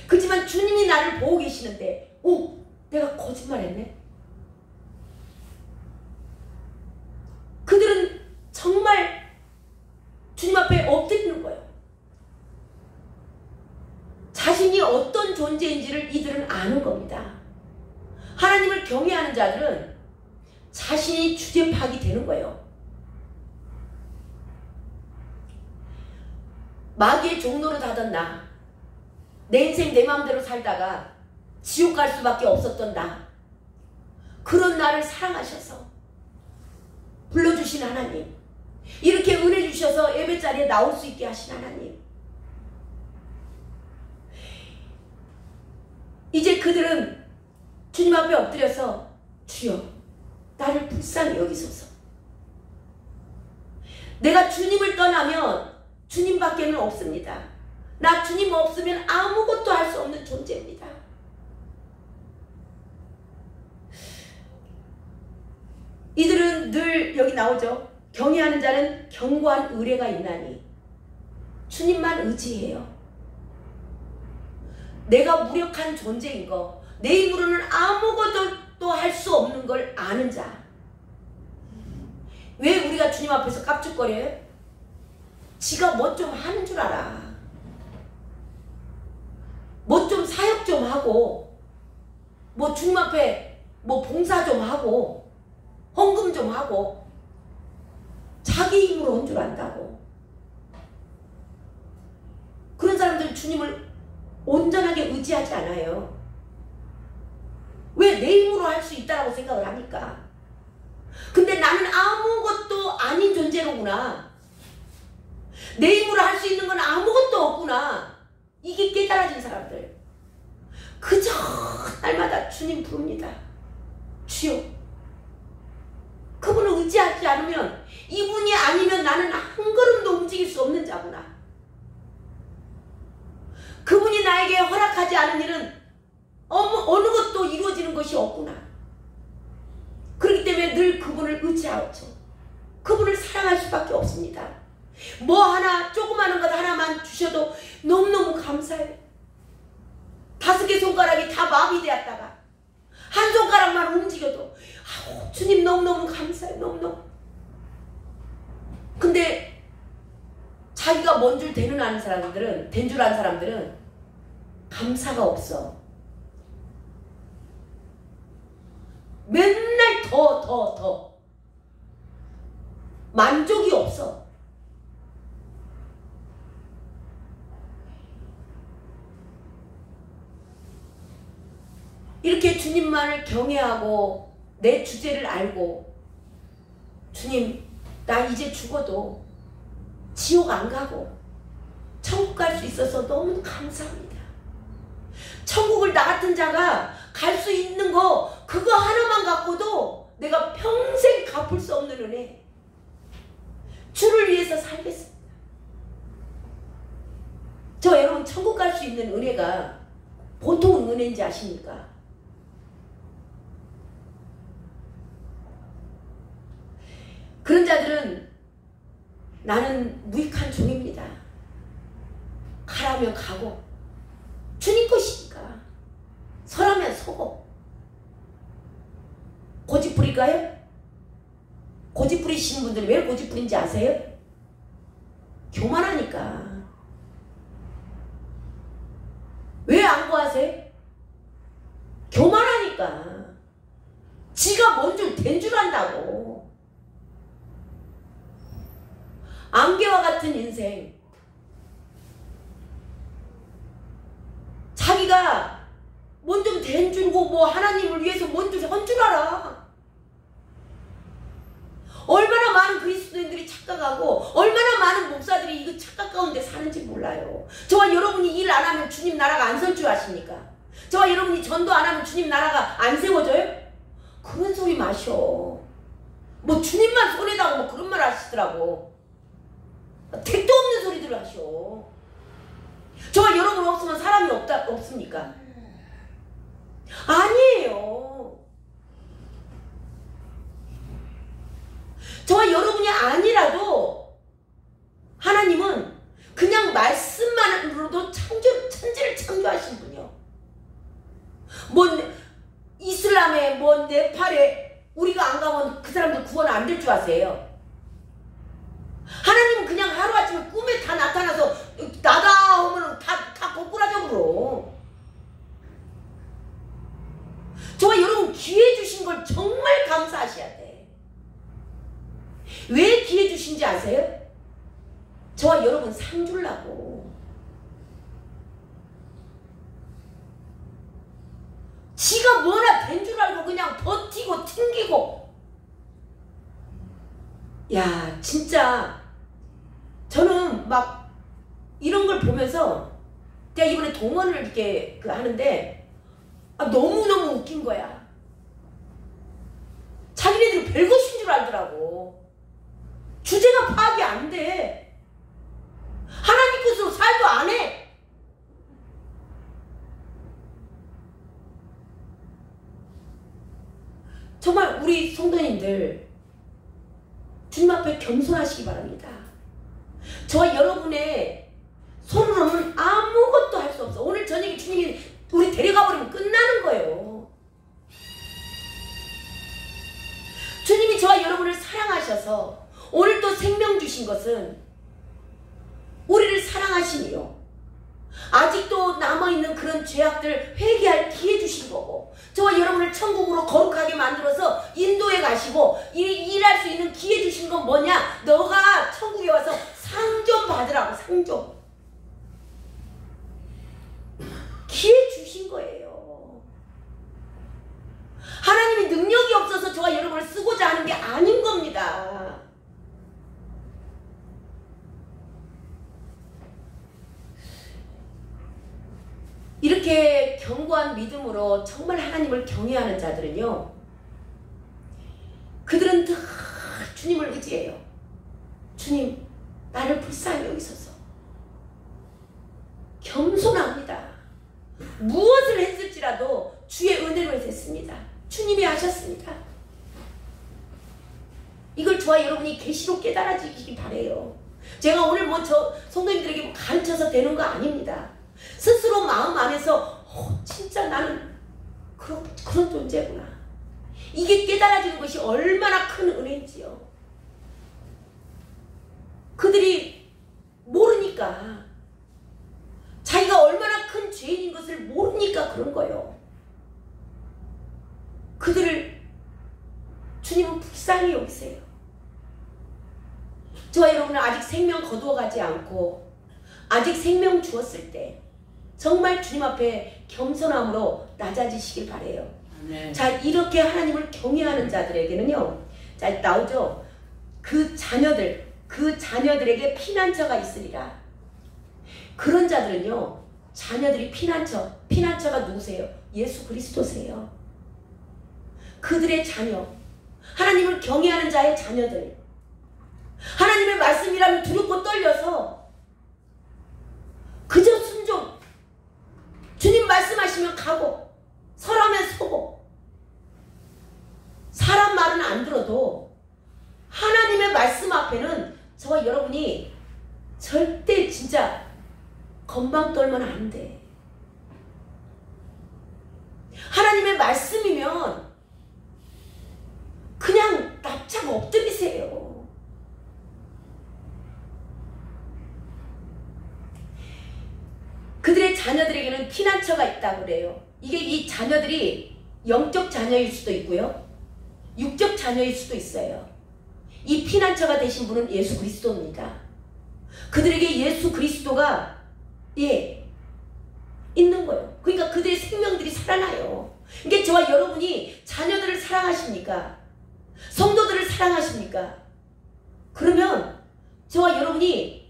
그렇지만 주님이 나를 보고 계시는데 오, 내가 거짓말했네. 그들은 정말 주님 앞에 존재인지를 이들은 아는 겁니다. 하나님을 경외하는 자들은 자신이 주제 파악이 되는 거예요. 마귀의 종노릇 하던 나, 내 인생 내 마음대로 살다가 지옥 갈 수밖에 없었던 나, 그런 나를 사랑하셔서 불러주신 하나님, 이렇게 은혜 주셔서 예배자리에 나올 수 있게 하신 하나님, 이제 그들은 주님 앞에 엎드려서 주여 나를 불쌍히 여기소서. 내가 주님을 떠나면 주님밖에는 없습니다. 나 주님 없으면 아무것도 할 수 없는 존재입니다. 이들은 늘 여기 나오죠. 경외하는 자는 견고한 의뢰가 있나니 주님만 의지해요. 내가 무력한 존재인 거, 내 힘으로는 아무것도 할 수 없는 걸 아는 자. 왜 우리가 주님 앞에서 깝죽거려요? 지가 뭐 좀 하는 줄 알아. 뭐 좀 사역 좀 하고, 뭐 주님 앞에 뭐 봉사 좀 하고, 헌금 좀 하고, 자기 힘으로 온 줄 안다고. 그런 사람들은 주님을 온전하게 의지하지 않아요. 왜? 내 힘으로 할 수 있다라고 생각을 하니까. 근데 나는 아무것도 아닌 존재로구나. 내 힘으로 할 수 있는 건 아무것도 없구나. 이게 깨달아진 사람들. 그저 날마다 주님 부릅니다. 주여. 그분을 의지하지 않으면, 이분이 아니면 나는 한 걸음도 움직일 수 없는 자구나. 그분이 나에게 허락하지 않은 일은 어느 것도 이루어지는 것이 없구나. 그렇기 때문에 늘 그분을 의지하죠. 그분을 사랑할 수밖에 없습니다. 뭐 하나, 조그마한 것 하나만 주셔도 너무너무 감사해요. 5개 손가락이 다 마비 되었다가 한 손가락만 움직여도 주님 너무너무 감사해요. 너무너무. 근데 자기가 뭔 줄 된 줄 아는 사람들은 감사가 없어. 맨날 더 만족이 없어. 이렇게 주님만을 경외하고 내 주제를 알고, 주님 나 이제 죽어도 지옥 안 가고 천국 갈 수 있어서 너무 감사합니다. 천국을 나 같은 자가 갈 수 있는 거, 그거 하나만 갖고도 내가 평생 갚을 수 없는 은혜. 주를 위해서 살겠습니다. 저 여러분, 천국 갈 수 있는 은혜가 보통 은혜인지 아십니까? 그런 자들은 나는 무익한 종입니다. 가라면 가고, 주님 것이니까 서라면 서고. 고집 부릴까요? 고집 부리시는 분들이 왜 고집 부린지 아세요? 교만하니까. 왜 안 구하세요? 교만하니까. 지가 뭔 줄 된 줄 안다고. 안개와 같은 인생. 자기가 뭔 좀 된 줄고 뭐 하나님을 위해서 뭔 좀 한 줄 알아. 얼마나 많은 그리스도인들이 착각하고 얼마나 많은 목사들이 이거 착각 가운데 사는지 몰라요. 저와 여러분이 일 안 하면 주님 나라가 안 설 줄 아십니까? 저와 여러분이 전도 안 하면 주님 나라가 안 세워져요? 그런 소리 마셔. 뭐 주님만 손해다고 뭐 그런 말 하시더라고. 택도 없는 소리들을 하셔. 저와 여러분 없으면 사람이 없습니까? 아니에요. 저와 여러분이 아니라도 하나님은 그냥 말씀만으로도 천지를 창조하신 분이요. 뭐 이슬람에 뭐 네팔에 우리가 안 가면 그 사람들 구원 안 될 줄 아세요? 하나님은 그냥 하루아침에 꿈에 다 나타나서 나다 하면 다 거꾸라져 버려. 주신지 아세요? 저와 여러분 상 주려고. 지가 뭐나 된 줄 알고 그냥 버티고 튕기고. 야, 진짜 저는 막 이런 걸 보면서 내가 이번에 동원을 이렇게 하는데 너무너무 웃긴 거야. 자기네들이 별것인 줄 알더라고. 주제가 파악이 안 돼. 하나님 것으로 살도 안 해. 정말 우리 성도님들 주님 앞에 겸손하시기 바랍니다. 저와 여러분의 손으로는 아무것도 할 수 없어. 오늘 저녁에 주님이 우리 데려가 버리면 끝나는 거예요. 주님이 저와 여러분을 사랑하셔서 오늘 또 생명 주신 것은 우리를 사랑하시니요. 아직도 남아있는 그런 죄악들 회개할 기회 주신 거고, 저와 여러분을 천국으로 거룩하게 만들어서 인도에 가시고 일할 수 있는 기회 주신 건 뭐냐? 너가 천국에 와서 상 좀 받으라고. 상 좀. 기회 주신 거예요. 하나님이 능력이 없어서 저와 여러분을 쓰고자 하는 게 아닌 겁니다. 이렇게 견고한 믿음으로 정말 하나님을 경외하는 자들은요, 그들은 늘 주님을 의지해요. 주님, 나를 불쌍히 여기소서. 겸손합니다. 무엇을 했을지라도 주의 은혜로 했습니다. 주님이 하셨습니다. 이걸 저와 여러분이 계시로 깨달아지기 바래요. 제가 오늘 저 성도님들에게 가르쳐서 되는 거 아닙니다. 스스로 마음 안에서 진짜 나는 그런 존재구나. 이게 깨달아지는 것이 얼마나 큰 은혜인지요. 그들이 모르니까, 자기가 얼마나 큰 죄인인 것을 모르니까 그런 거예요. 그들을 주님은 불쌍히 여기세요. 저와 여러분은 아직 생명 거두어가지 않고 아직 생명 주었을 때 정말 주님 앞에 겸손함으로 낮아지시길 바래요. 네. 자, 이렇게 하나님을 경외하는 자들에게는요, 자, 나오죠. 그 자녀들에게 피난처가 있으리라. 그런 자들은요, 자녀들이 피난처가 누구세요? 예수 그리스도세요. 그들의 자녀, 하나님을 경외하는 자의 자녀들, 하나님의 말씀이라면 두렵고 떨려서 그저 순종, 주님 말씀하시면 가고, 설하면 서고, 사람 말은 안 들어도 하나님의 말씀 앞에는 저와 여러분이 절대 진짜 건방 떨면 안 돼. 하나님의 말씀이면 그냥 납작 엎드리세요. 그들의 자녀들에게는 피난처가 있다고 그래요. 이게 이 자녀들이 영적 자녀일 수도 있고요, 육적 자녀일 수도 있어요. 이 피난처가 되신 분은 예수 그리스도입니다. 그들에게 예수 그리스도가 있는 거예요. 그러니까 그들의 생명들이 살아나요. 이게 저와 여러분이 자녀들을 사랑하십니까? 성도들을 사랑하십니까? 그러면 저와 여러분이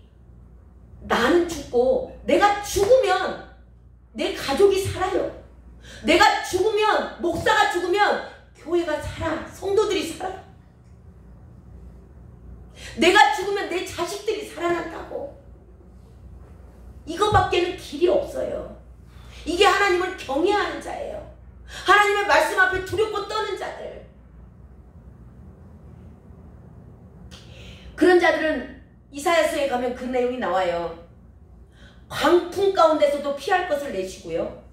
나는 죽고 내가 죽으면 내 가족이 살아요. 내가 죽으면, 목사가 죽으면 교회가 살아, 성도들이 살아. 내가 죽으면 내 자식들이 살아난다고. 이거밖에는 길이 없어요. 이게 하나님을 경외하는 자예요. 하나님의 말씀 앞에 두렵고 떠는 자들. 그런 자들은 이사야서에 가면 그 내용이 나와요. 광풍 가운데서도 피할 것을 내시고요,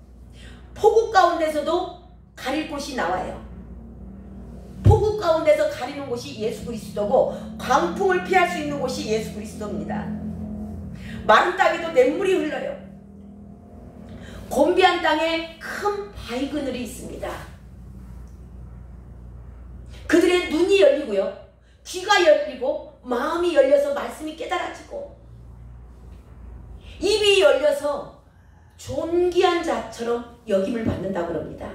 폭우 가운데서도 가릴 곳이 나와요. 폭우 가운데서 가리는 곳이 예수 그리스도고, 광풍을 피할 수 있는 곳이 예수 그리스도입니다. 마른 땅에도 냇물이 흘러요. 곤비한 땅에 큰 바위 그늘이 있습니다. 그들의 눈이 열리고요, 귀가 열리고 마음이 열려서 말씀이 깨달아지고 입이 열려서 존귀한 자처럼 여김을 받는다고 합니다.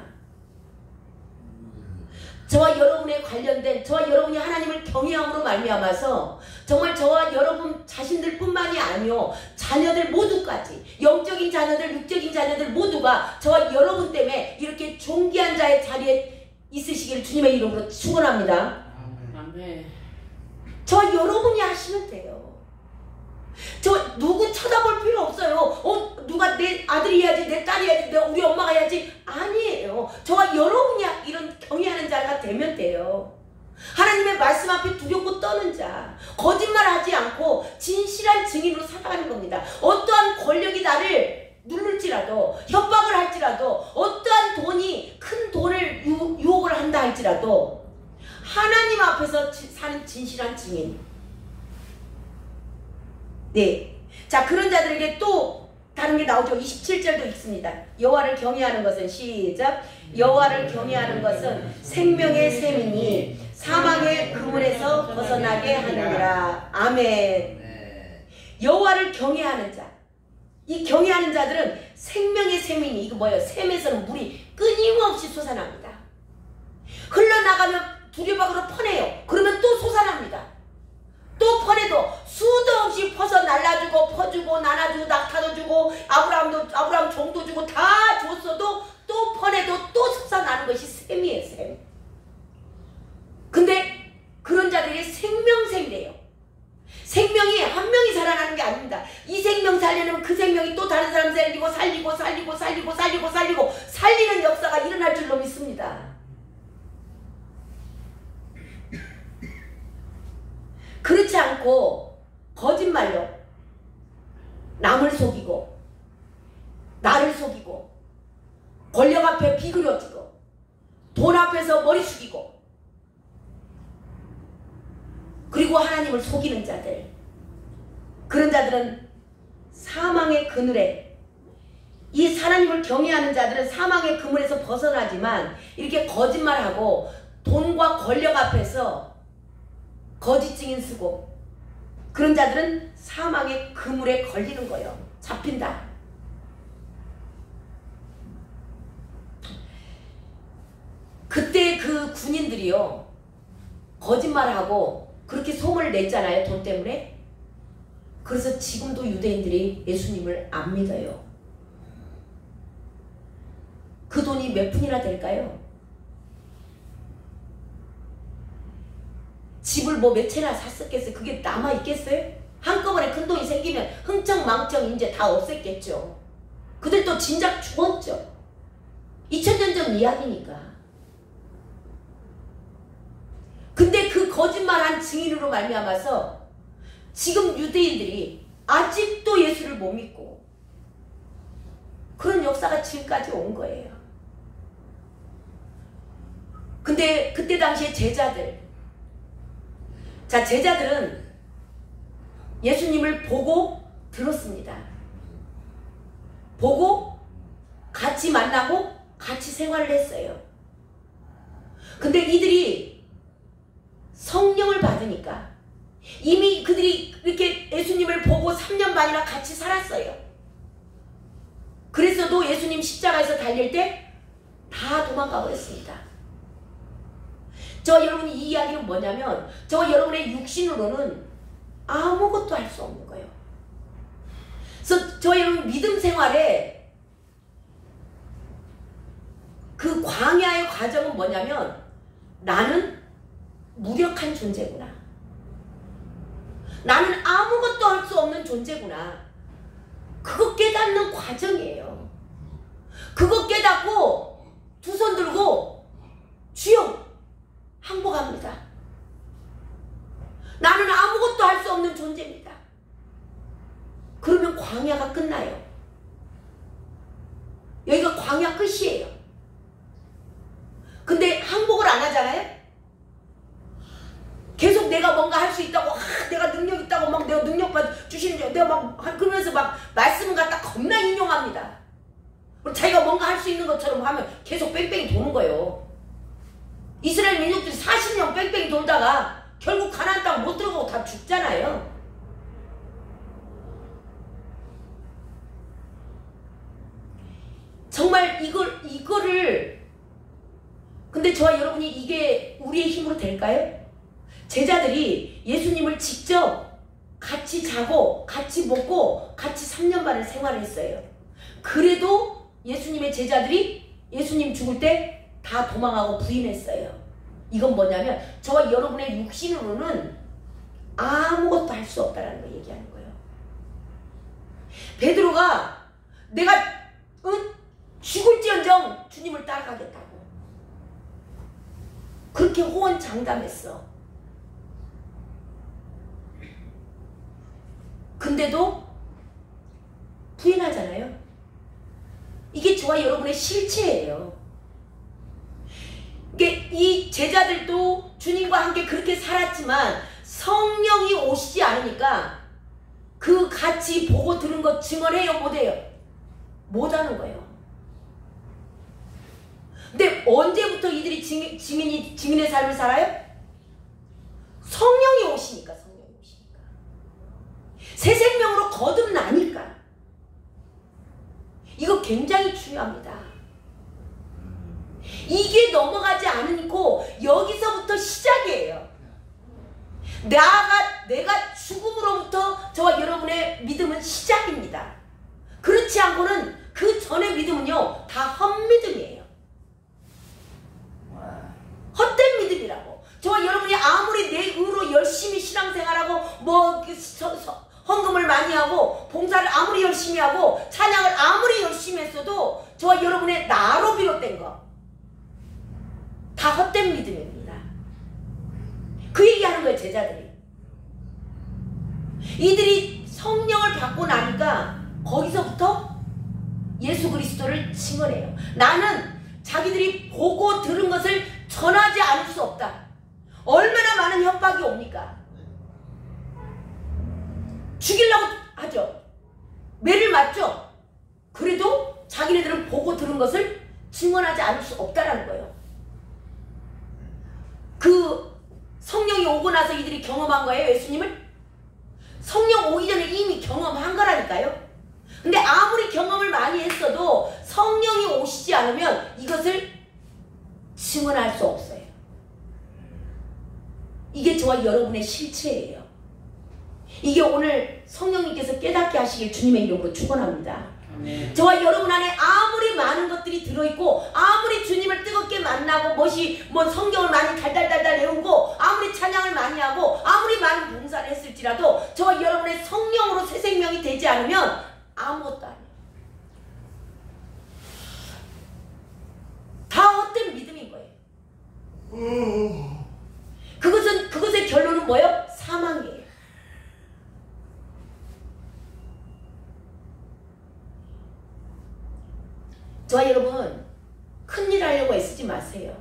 저와 여러분에 관련된, 저와 여러분이 하나님을 경외함으로 말미암아서 정말 저와 여러분 자신들뿐만이 아니요, 자녀들 모두까지, 영적인 자녀들, 육적인 자녀들 모두가 저와 여러분 때문에 이렇게 존귀한 자의 자리에 있으시기를 주님의 이름으로 축원합니다. 아멘. 저와 여러분이 하시면 돼요. 저 누구 쳐다볼 필요 없어요. 누가 내 아들이 해야지, 내 딸이 해야지, 우리 엄마가 해야지. 아니에요. 저와 여러분이 이런 경외하는 자가 되면 돼요. 하나님의 말씀 앞에 두렵고 떠는 자, 거짓말하지 않고 진실한 증인으로 살아가는 겁니다. 어떠한 권력이 나를 누를지라도, 협박을 할지라도, 어떠한 돈이 큰 돈을 유혹을 한다 할지라도 하나님 앞에서 사는 진실한 증인. 네. 자, 그런 자들에게 또 다른 게 나오죠. 27절도 있습니다. 여호와를 경외하는 것은, 시작, 여호와를 경외하는 것은 생명의 샘이니 사망의 그물에서 벗어나게 하느니라. 아멘. 여호와를 경외하는 자, 이 경외하는 자들은 생명의 샘이니, 이거 뭐예요? 샘에서는 물이 끊임없이 솟아납니다. 흘러나가면 두리박으로 퍼내요. 그러면 또 솟아납니다. 또 퍼내도 수도 없이 퍼서 날라주고 퍼주고 나눠주고 낙타도 주고 아브라함 종도 주고 다 줬어도 또 퍼내도 또 솟아나는 것이 샘이에요. 샘. 근데 그런 자들이 생명샘이래요. 생명이 한 명이 살아나는 게 아닙니다. 이 생명 살려면 그 생명이 또 다른 사람 살리고 살리는 역사가 일어날 줄로 믿습니다. 그렇지 않고 거짓말로 남을 속이고 나를 속이고 권력 앞에 비그러지고 돈 앞에서 머리 숙이고 그리고 하나님을 속이는 자들, 그런 자들은 사망의 그늘에, 이 하나님을 경외하는 자들은 사망의 그물에서 벗어나지만 이렇게 거짓말하고 돈과 권력 앞에서 거짓 증인 쓰고 그런 자들은 사망의 그물에 걸리는 거예요. 잡힌다. 그때 그 군인들이요, 거짓말하고 그렇게 소문을 냈잖아요. 돈 때문에. 그래서 지금도 유대인들이 예수님을 안 믿어요. 그 돈이 몇 푼이나 될까요? 집을 뭐 몇 채나 샀었겠어요? 그게 남아있겠어요? 한꺼번에 큰 돈이 생기면 흥청망청 이제 다 없앴겠죠. 그들도 진작 죽었죠. 2000년 전 이야기니까. 근데 그 거짓말한 증인으로 말미암아서 지금 유대인들이 아직도 예수를 못 믿고 그런 역사가 지금까지 온 거예요. 근데 그때 당시에 제자들, 자, 제자들은 예수님을 보고 들었습니다. 보고 같이 만나고 같이 생활을 했어요. 근데 이들이 성령을 받으니까 이미 그들이 이렇게 예수님을 보고 3년 반이나 같이 살았어요. 그래서도 예수님 십자가에서 달릴 때 다 도망가 버렸습니다. 저와 여러분이 이 이야기는 뭐냐면 저와 여러분의 육신으로는 아무것도 할 수 없는 거예요. 그래서 저와 여러분 믿음 생활에 그 광야의 과정은 뭐냐면 나는 무력한 존재구나. 나는 아무것도 할 수 없는 존재구나. 그거 깨닫는 과정이에요. 그거 깨닫고 두 손 들고 주여 항복합니다. 나는 아무것도 할 수 없는 존재입니다. 그러면 광야가 끝나요. 여기가 광야 끝이에요. 근데 항복을 안 하잖아요. 계속 내가 뭔가 할 수 있다고, 내가 능력 있다고 막 내가 능력 주시는 줄, 내가 막 그러면서 막 말씀을 갖다 겁나 인용합니다. 자기가 뭔가 할 수 있는 것처럼 하면 계속 뺑뺑이 도는 거예요. 이스라엘 민족들이 40년 뺑뺑이 돌다가 결국 가나안 땅 못 들어가고 다 죽잖아요. 정말 이거를 근데 저와 여러분이 이게 우리의 힘으로 될까요? 제자들이 예수님을 직접 같이 자고 같이 먹고 같이 3년 반을 생활했어요. 그래도 예수님의 제자들이 예수님 죽을 때 다 도망하고 부인했어요. 이건 뭐냐면 저와 여러분의 육신으로는 아무것도 할 수 없다는 거 얘기하는 거예요. 베드로가 내가 죽을지언정 주님을 따라가겠다고 그렇게 호언장담했어. 근데도 부인하잖아요. 이게 저와 여러분의 실체예요. 이게 이 제자들도 주님과 함께 그렇게 살았지만 성령이 오시지 않으니까 그 같이 보고 들은 것 증언해요? 못해요? 못하는 거예요. 근데 언제부터 이들이 증인의 삶을 살아요? 성령이 오시니까. 새 생명으로 거듭나니까. 이거 굉장히 중요합니다. 이게 넘어가지 않고 여기서부터 시작이에요. 내가 죽음으로부터 저와 여러분의 믿음은 시작입니다. 그렇지 않고는 그 전의 믿음은요 다 헛믿음이에요. 헛된 믿음이라고. 저와 여러분이 아무리 내 의로 열심히 신앙생활하고 헌금을 많이 하고 봉사를 아무리 열심히 하고 찬양을 아무리 열심히 했어도 저와 여러분의 나로 비롯된 거 다 헛된 믿음입니다. 그 얘기하는 거예요. 제자들이. 이들이 성령을 받고 나니까 거기서부터 예수 그리스도를 증언해요. 나는 자기들이 보고 들은 것을 전하지 않을 수 없다. 얼마나 많은 협박이 옵니까? 죽이려고 하죠. 매를 맞죠. 그래도 자기네들은 보고 들은 것을 증언하지 않을 수 없다라는 거예요. 그 성령이 오고 나서 이들이 경험한 거예요. 예수님을? 성령 오기 전에 이미 경험한 거라니까요. 근데 아무리 경험을 많이 했어도 성령이 오시지 않으면 이것을 증언할 수 없어요. 이게 저와 여러분의 실체예요. 이게 오늘 성령님께서 깨닫게 하시길 주님의 이름으로 축원합니다. 저와 여러분 안에 아무리 많은 것들이 들어있고 아무리 주님을 뜨겁게 만나고 성경을 많이 달달달달 외우고 아무리 찬양을 많이 하고 아무리 많은 봉사를 했을지라도 저와 여러분의 성령으로 새 생명이 되지 않으면 아무것도 아니에요. 다 헛된 믿음인 거예요. 그것의 결론은 뭐예요? 사망이에요. 저와 여러분 큰일 하려고 애쓰지 마세요.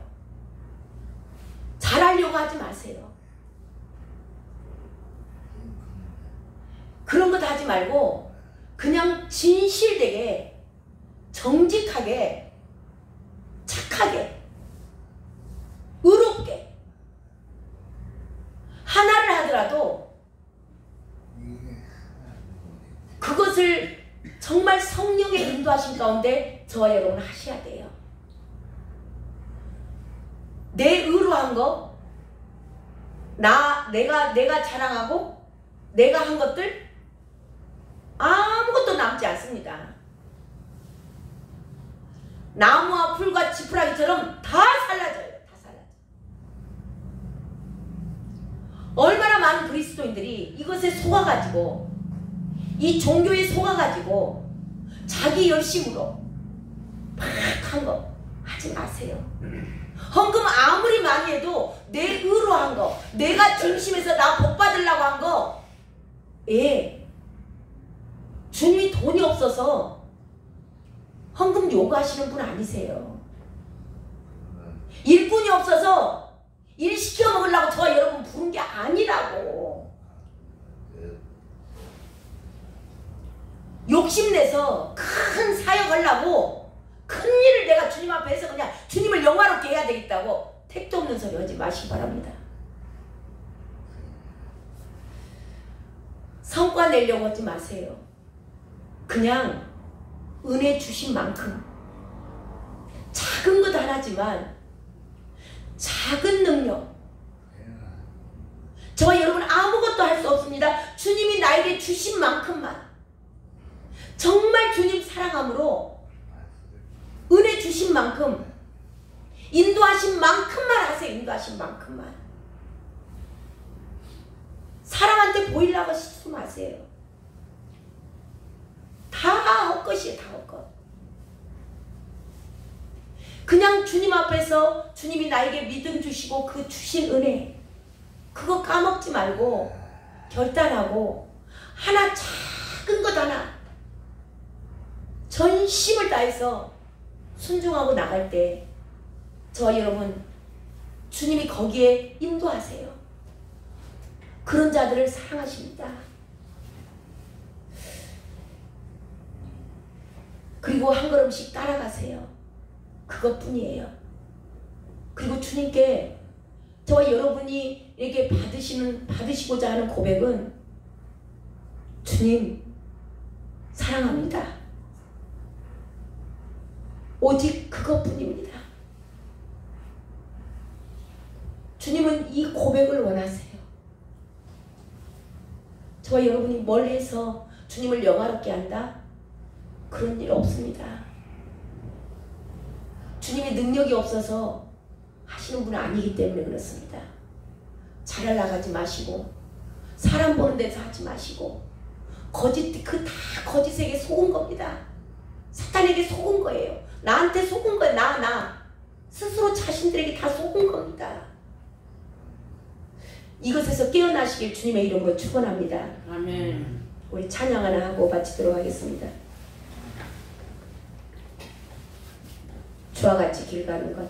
잘하려고 하지 마세요. 그런 것 하지 말고 그냥 진실되게 정직하게 착하게 의롭게 하나를 하더라도 그것을 정말 성령의 인도하신 가운데 저와 여러분 하셔야 돼요. 내 의로 한 거, 내가 자랑하고 내가 한 것들 아무것도 남지 않습니다. 나무와 풀과 지푸라기처럼 다 사라져요. 다 사라져. 얼마나 많은 그리스도인들이 이것에 속아가지고 이 종교에 속아가지고 자기 열심으로 막 한 거 하지 마세요. 헌금 아무리 많이 해도 내 의로 한 거, 내가 중심에서 나 복 받으려고 한 거, 주님이 돈이 없어서 헌금 요구하시는 분 아니세요. 일꾼이 없어서 일 시켜 먹으려고 저와 여러분 부른 게 아니라고. 욕심내서 큰 사역하려고 큰 일을 내가 주님 앞에 해서 그냥 주님을 영화롭게 해야 되겠다고 택도 없는 소리 하지 마시기 바랍니다. 성과 내려고 하지 마세요. 그냥 은혜 주신 만큼 작은 것 하나지만 작은 능력, 저와 여러분 아무것도 할 수 없습니다. 주님이 나에게 주신 만큼만, 정말 주님 사랑함으로 은혜 주신 만큼, 인도하신 만큼만 하세요. 인도하신 만큼만. 사람한테 보이려고 실수 마세요. 다 헛것이에요. 다 헛것. 그냥 주님 앞에서 주님이 나에게 믿음 주시고 그 주신 은혜, 그거 까먹지 말고 결단하고 하나, 작은 것 하나 전심을 다해서 순종하고 나갈 때 저와 여러분 주님이 거기에 인도하세요. 그런 자들을 사랑하십니다. 그리고 한 걸음씩 따라가세요. 그것뿐이에요. 그리고 주님께 저와 여러분이 이렇게 받으시고자 하는 고백은 주님 사랑합니다. 오직 그것뿐입니다. 주님은 이 고백을 원하세요. 저와 여러분이 뭘 해서 주님을 영화롭게 한다? 그런 일 없습니다. 주님이 능력이 없어서 하시는 분은 아니기 때문에 그렇습니다. 잘할 나가지 마시고 사람 보는 데서 하지 마시고 거짓, 그 다 거짓에게 속은 겁니다. 사탄에게 속은 거예요. 나한테 속은 거예요. 나 스스로 자신들에게 다 속은 겁니다. 이것에서 깨어나시길 주님의 이름으로 축원합니다. 아멘. 우리 찬양 하나 하고 마치도록 하겠습니다. 주와 같이 길 가는 것.